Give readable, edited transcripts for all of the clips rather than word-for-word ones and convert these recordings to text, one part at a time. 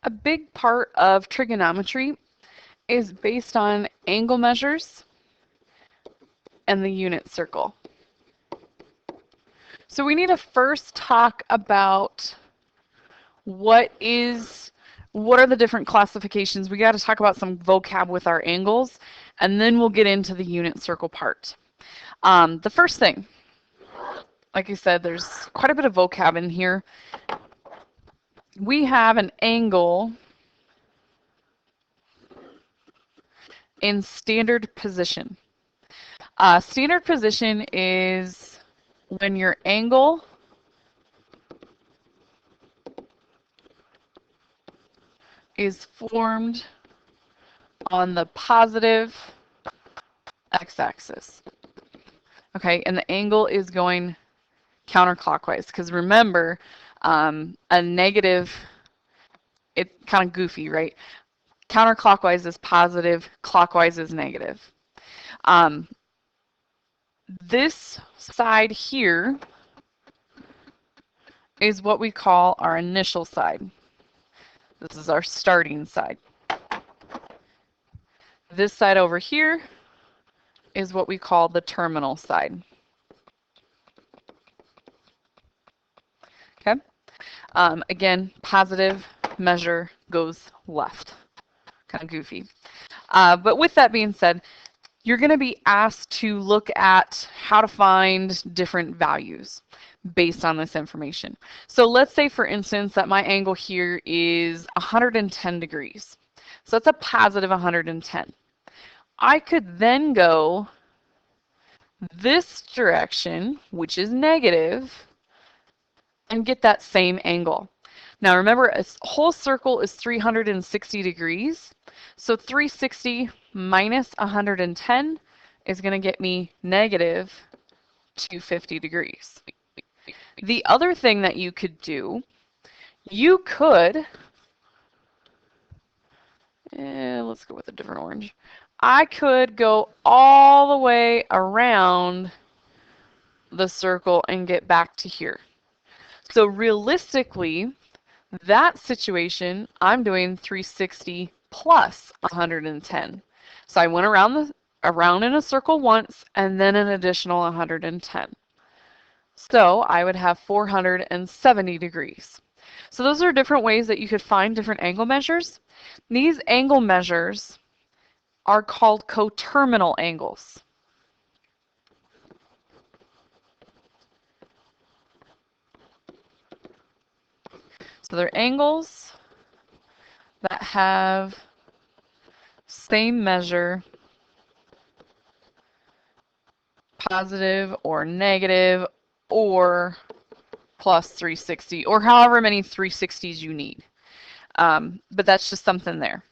A big part of trigonometry is based on angle measures and the unit circle. So we need to first talk about what are the different classifications. We got to talk about some vocab with our angles, and then we'll get into the unit circle part. The first thing, like I said, there's quite a bit of vocab in here. We have an angle in standard position. Standard position is when your angle is formed on the positive x-axis. Okay, and the angle is going counterclockwise, because remember, a negative, it's kind of goofy, right? Counterclockwise is positive, clockwise is negative. This side here is what we call our initial side. This is our starting side. This side over here is what we call the terminal side. Okay? Again, positive measure goes left. Kind of goofy. But with that being said, you're going to be asked to look at how to find different values based on this information. So let's say, for instance, that my angle here is 110 degrees. So that's a positive 110. I could then go this direction, which is negative, and get that same angle. Now remember, a whole circle is 360 degrees. So 360 minus 110 is going to get me negative 250 degrees. The other thing that you could do, you could, let's go with a different orange. I could go all the way around the circle and get back to here. So realistically, that situation, I'm doing 360 plus 110. So I went around in a circle once and then an additional 110. So I would have 470 degrees. So those are different ways that you could find different angle measures. These angle measures are called coterminal angles. So they're angles that have same measure, positive or negative or plus 360, or however many 360s you need. But that's just something there.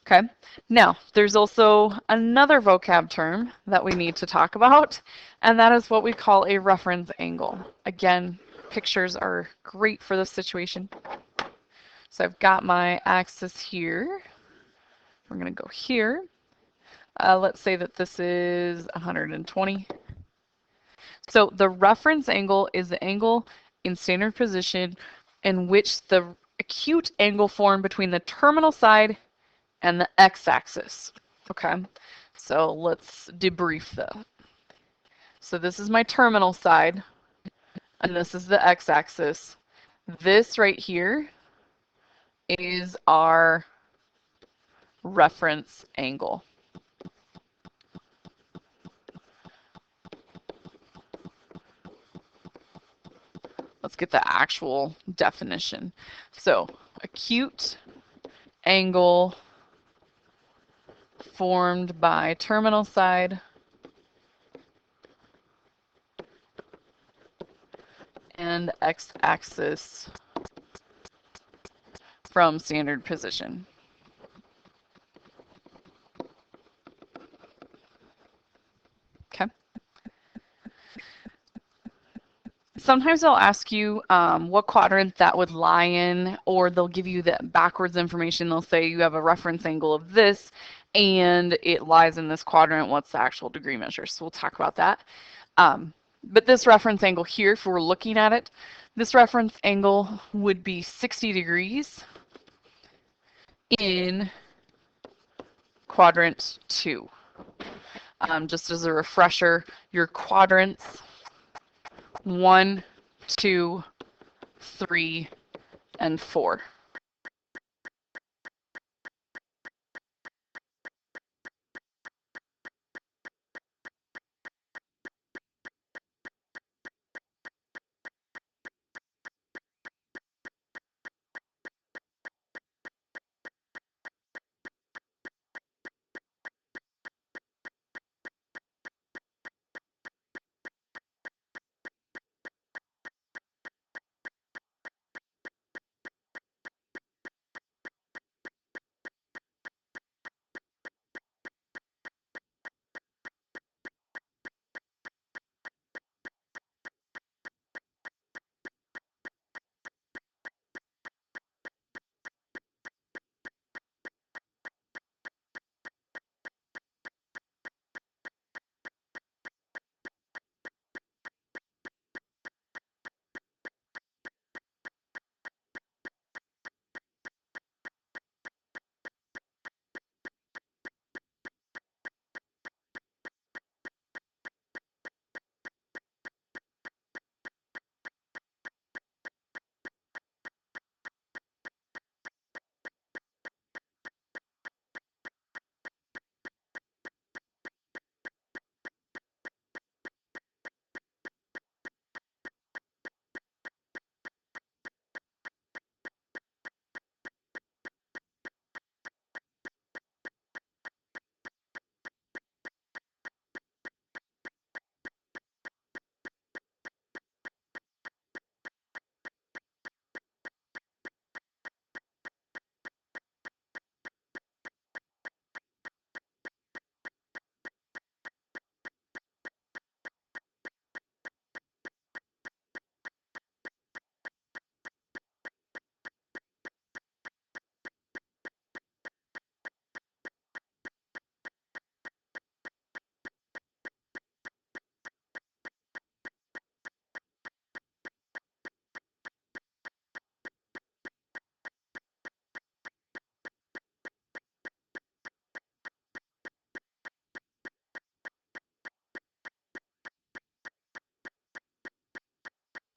Okay, now there's also another vocab term that we need to talk about, and that is what we call a reference angle. Again, pictures are great for this situation. So I've got my axis here. We're going to go here. Let's say that this is 120. So the reference angle is the angle in standard position in which the acute angle formed between the terminal side and the x-axis. Okay, so let's debrief that. So this is my terminal side, and this is the x-axis. This right here is our reference angle. Let's get the actual definition. So acute angle formed by terminal side and x-axis from standard position. Okay. Sometimes they'll ask you what quadrant that would lie in, or they'll give you the backwards information. They'll say you have a reference angle of this, and it lies in this quadrant. What's the actual degree measure? So we'll talk about that. But this reference angle here, if we're looking at it, this reference angle would be 60 degrees in quadrant 2. Just as a refresher, your quadrants 1, 2, 3, and 4.